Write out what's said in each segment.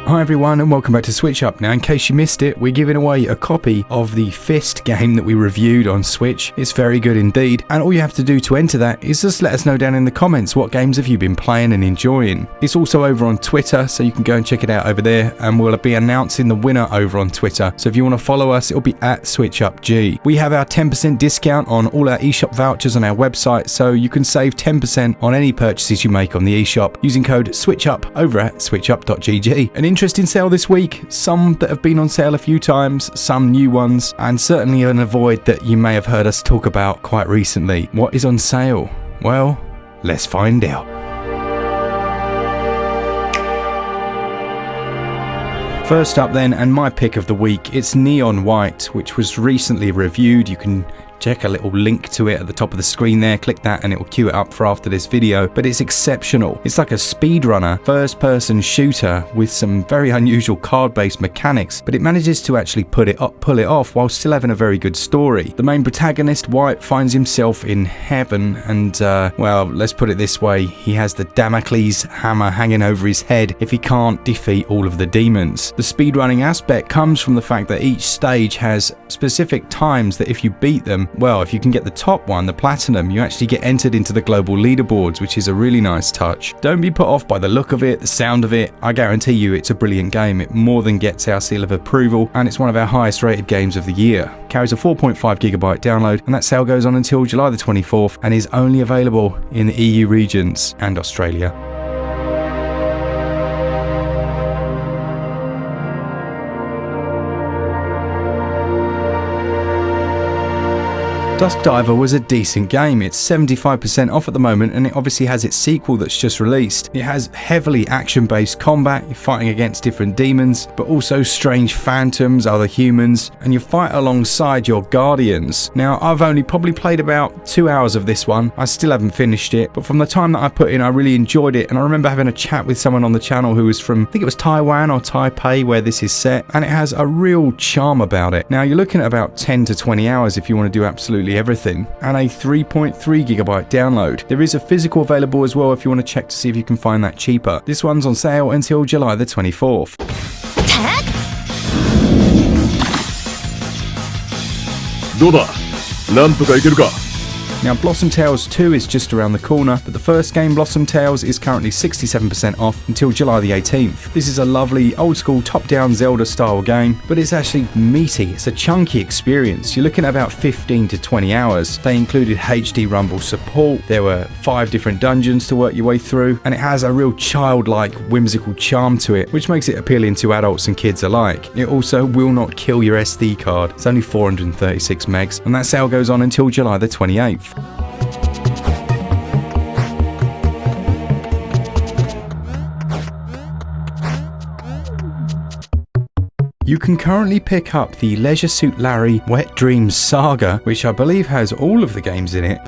Hi everyone and welcome back to SwitchUp. Now in case you missed it, we're giving away a copy of the F.I.S.T game that we reviewed on Switch. It's very good indeed, and all you have to do to enter that is just let us know down in the comments what games have you been playing and enjoying. It's also over on Twitter, so you can go and check it out over there, and we'll be announcing the winner over on Twitter. So if you want to follow us, it'll be at SwitchUpG. We have our 10% discount on all our eShop vouchers on our website, so you can save 10% on any purchases you make on the eShop using code SwitchUp over at switchup.gg. An interesting sale this week, some that have been on sale a few times, some new ones, and certainly an avoid that you may have heard us talk about quite recently. What is on sale? Well, let's find out. First up then, and my pick of the week, it's Neon White, which was recently reviewed. You can check a little link to it at the top of the screen there, click that and it will queue it up for after this video, but it's exceptional. It's like a speedrunner first-person shooter with some very unusual card-based mechanics, but it manages to actually pull it off while still having a very good story. The main protagonist, White, finds himself in heaven and, well, let's put it this way, he has the Damocles hammer hanging over his head if he can't defeat all of the demons. The speedrunning aspect comes from the fact that each stage has specific times that if you beat them, well, if you can get the top one, the platinum, you actually get entered into the global leaderboards, which is a really nice touch. Don't be put off by the look of it, the sound of it. I guarantee you it's a brilliant game. It more than gets our seal of approval, and it's one of our highest rated games of the year. Carries a 4.5GB download, and that sale goes on until July the 24th and is only available in the EU regions and Australia. Dusk Diver was a decent game. It's 75% off at the moment, and it obviously has its sequel that's just released. It has heavily action-based combat, you're fighting against different demons, but also strange phantoms, other humans, and you fight alongside your guardians. Now, I've only probably played about 2 hours of this one. I still haven't finished it, but from the time that I put in, I really enjoyed it, and I remember having a chat with someone on the channel who was from, I think it was Taiwan or Taipei, where this is set, and it has a real charm about it. Now, you're looking at about 10 to 20 hours if you want to do absolutely everything, and a 3.3GB download. There is a physical available as well if you want to check to see if you can find that cheaper. This one's on sale until July the 24th. Now, Blossom Tales 2 is just around the corner, but the first game, Blossom Tales, is currently 67% off until July the 18th. This is a lovely old-school top-down Zelda-style game, but it's actually meaty. It's a chunky experience. You're looking at about 15 to 20 hours. They included HD Rumble support, there were 5 different dungeons to work your way through, and it has a real childlike, whimsical charm to it, which makes it appealing to adults and kids alike. It also will not kill your SD card. It's only 436 megs, and that sale goes on until July the 28th. You can currently pick up the Leisure Suit Larry Wet Dreams Saga, which I believe has all of the games in it.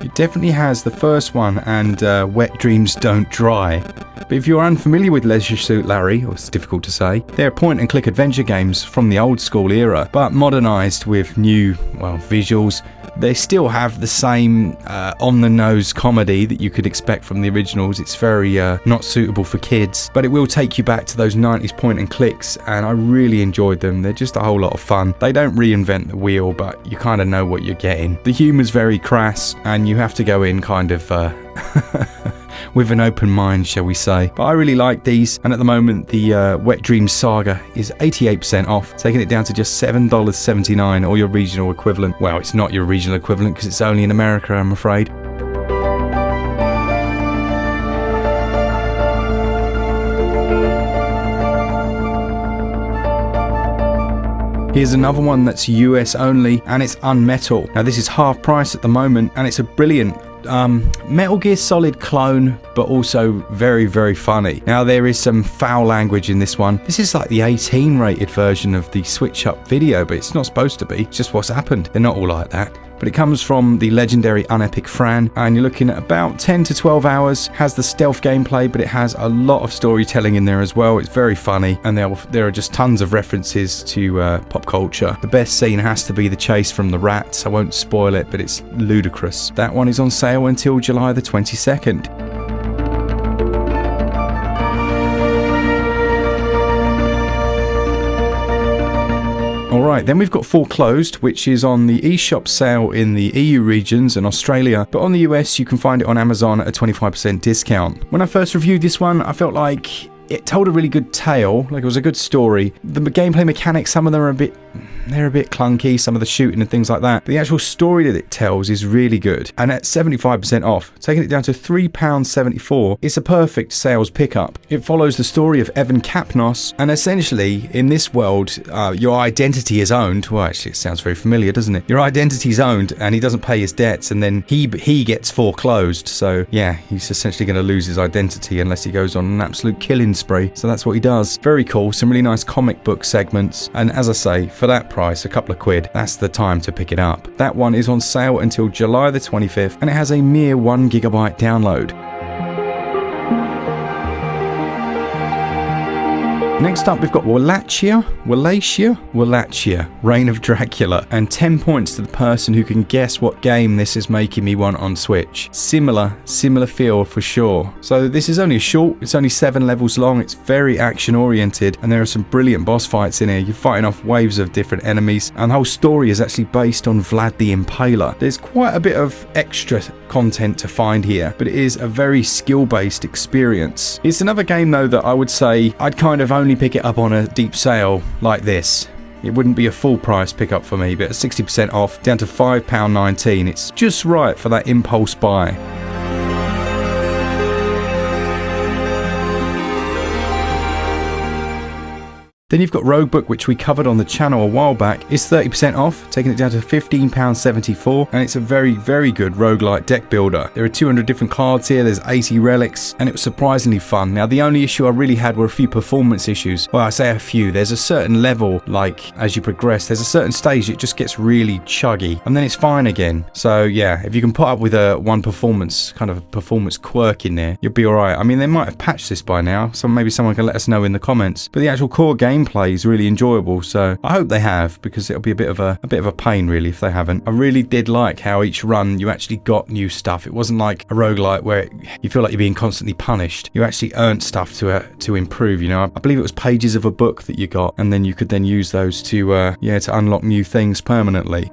It definitely has the first one and Wet Dreams Don't Dry. But if you're unfamiliar with Leisure Suit Larry, or it's difficult to say, they're point-and-click adventure games from the old-school era, but modernised with new, well, visuals. They still have the same on-the-nose comedy that you could expect from the originals. It's very not suitable for kids, but it will take you back to those 90s point-and-clicks, and I really enjoyed them. They're just a whole lot of fun. They don't reinvent the wheel, but you kind of know what you're getting. The humour's very crass, and you have to go in kind of... with an open mind, shall we say. But I really like these, and at the moment the Wet Dreams Saga is 88% off, taking it down to just $7.79, or your regional equivalent. Well, it's not your regional equivalent because it's only in America, I'm afraid. Here's another one that's US only, and it's Unmetal. Now this is half price at the moment, and it's a brilliant Metal Gear Solid clone, but also very, very funny. Now there is some foul language in this one. This is like the 18 rated version of the Switch Up video, but it's not supposed to be. It's just what's happened. They're not all like that. but it comes from the legendary Unepic Fran, and you're looking at about 10 to 12 hours. Has the stealth gameplay, but it has a lot of storytelling in there as well. It's very funny, and there are just tons of references to pop culture. The best scene has to be the chase from the rats. I won't spoil it, but it's ludicrous. That one is on sale until July the 22nd. Alright, then we've got Foreclosed, which is on the eShop sale in the EU regions and Australia, but on the US you can find it on Amazon at a 25% discount. When I first reviewed this one, I felt like it told a really good tale, like it was a good story. The gameplay mechanics, some of them are a bit clunky, some of the shooting and things like that, but the actual story that it tells is really good. And at 75% off, taking it down to £3.74, it's a perfect sales pickup. It follows the story of Evan Kapnos, and essentially in this world your identity is owned. Well, actually it sounds very familiar, doesn't it? Your identity is owned and he doesn't pay his debts, and then he gets foreclosed. So yeah, he's essentially going to lose his identity unless he goes on an absolute killing spree. So that's what he does. Very cool, some really nice comic book segments, and as I say, for that price, a couple of quid, that's the time to pick it up. That one is on sale until July the 25th, and it has a mere 1 GB download. Next up, we've got Wallachia, Reign of Dracula, and 10 points to the person who can guess what game this is making me want on Switch. Similar feel for sure. So this is only it's only 7 levels long, it's very action oriented, and there are some brilliant boss fights in here. You're fighting off waves of different enemies, and the whole story is actually based on Vlad the Impaler. There's quite a bit of extra content to find here, but it is a very skill-based experience. It's another game though that I would say I'd kind of only pick it up on a deep sale like this. It wouldn't be a full price pickup for me, but at 60% off, down to £5.19, it's just right for that impulse buy. Then you've got Roguebook, which we covered on the channel a while back. It's 30% off, taking it down to £15.74, and it's a very, very good roguelite deck builder. There are 200 different cards here, there's 80 relics, and it was surprisingly fun. Now, the only issue I really had were a few performance issues. Well, I say a few. There's a certain level, like, as you progress, there's a certain stage it just gets really chuggy, and then it's fine again. So, yeah, if you can put up with one performance, kind of a performance quirk in there, you'll be alright. I mean, they might have patched this by now, so maybe someone can let us know in the comments. But the actual core gameplay is really enjoyable, so I hope they have, because it'll be a bit of a pain really if they haven't. I really did like how each run you actually got new stuff. It wasn't like a roguelite where you feel like you're being constantly punished. You actually earned stuff to improve, you know. I believe it was pages of a book that you got, and then you could then use those to unlock new things permanently.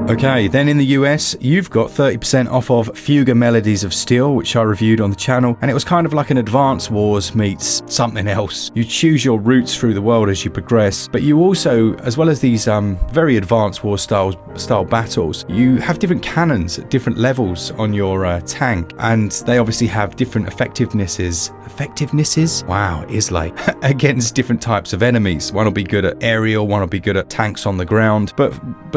Okay, then in the US, you've got 30% off of Fuga Melodies of Steel, which I reviewed on the channel, and it was kind of like an Advance Wars meets something else. You choose your routes through the world as you progress, but you also, as well as these very Advance Wars style battles, you have different cannons at different levels on your tank, and they obviously have different effectivenesses? Wow, it is like against different types of enemies. One will be good at aerial, one will be good at tanks on the ground, but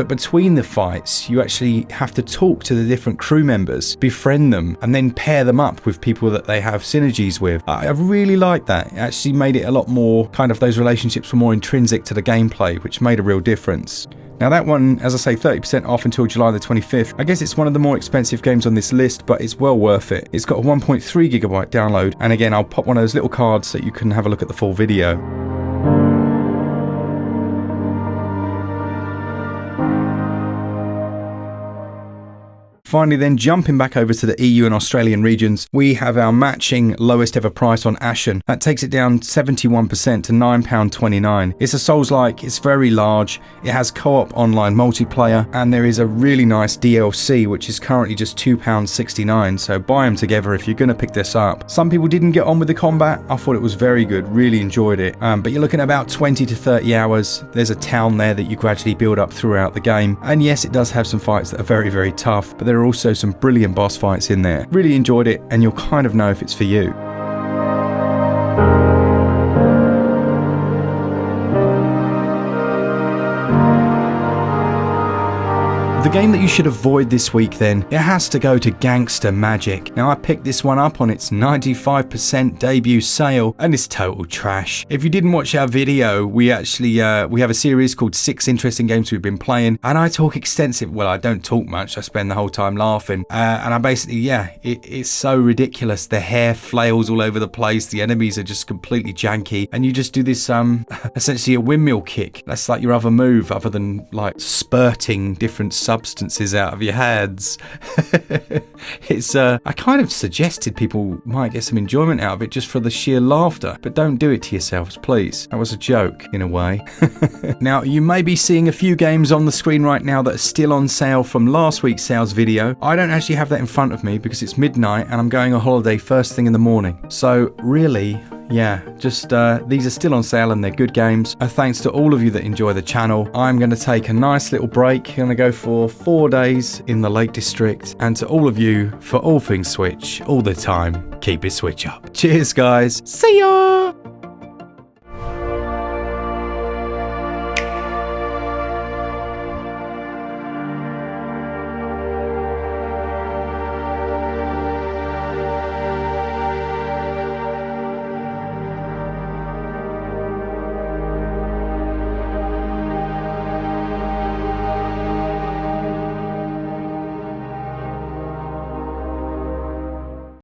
between the fights, you actually have to talk to the different crew members, befriend them, and then pair them up with people that they have synergies with. I really like that. It actually made it a lot more, kind of those relationships were more intrinsic to the gameplay, which made a real difference. Now that one, as I say, 30% off until July the 25th. I guess it's one of the more expensive games on this list, but it's well worth it. It's got a 1.3 GB download, and again, I'll pop one of those little cards so you can have a look at the full video. Finally then, jumping back over to the EU and Australian regions, we have our matching lowest ever price on Ashen. That takes it down 71% to £9.29. It's a Souls-like, it's very large, it has co-op online multiplayer, and there is a really nice DLC which is currently just £2.69, so buy them together if you're going to pick this up. Some people didn't get on with the combat. I thought it was very good, really enjoyed it, but you're looking at about 20 to 30 hours. There's a town there that you gradually build up throughout the game, and yes, it does have some fights that are very, very tough, but there are also some brilliant boss fights in there. Really enjoyed it, and you'll kind of know if it's for you. The game that you should avoid this week then, it has to go to Gangster Magic. Now I picked this one up on its 95% debut sale and it's total trash. If you didn't watch our video, we actually we have a series called 6 Interesting Games We've Been Playing, and I talk extensive, well I don't talk much, I spend the whole time laughing, and I basically, it's so ridiculous. The hair flails all over the place, the enemies are just completely janky, and you just do this essentially a windmill kick. That's like your other move, other than like spurting different substances out of your hands. It's I kind of suggested people might get some enjoyment out of it just for the sheer laughter, but don't do it to yourselves, please. That was a joke in a way. Now you may be seeing a few games on the screen right now that are still on sale from last week's sales video. I don't actually have that in front of me because it's midnight and I'm going on holiday first thing in the morning. So really, yeah, just these are still on sale and they're good games. Thanks to all of you that enjoy the channel. I'm going to take a nice little break. I'm going to go for 4 days in the Lake District. And to all of you, for all things Switch, all the time, keep it Switch up. Cheers, guys. See ya!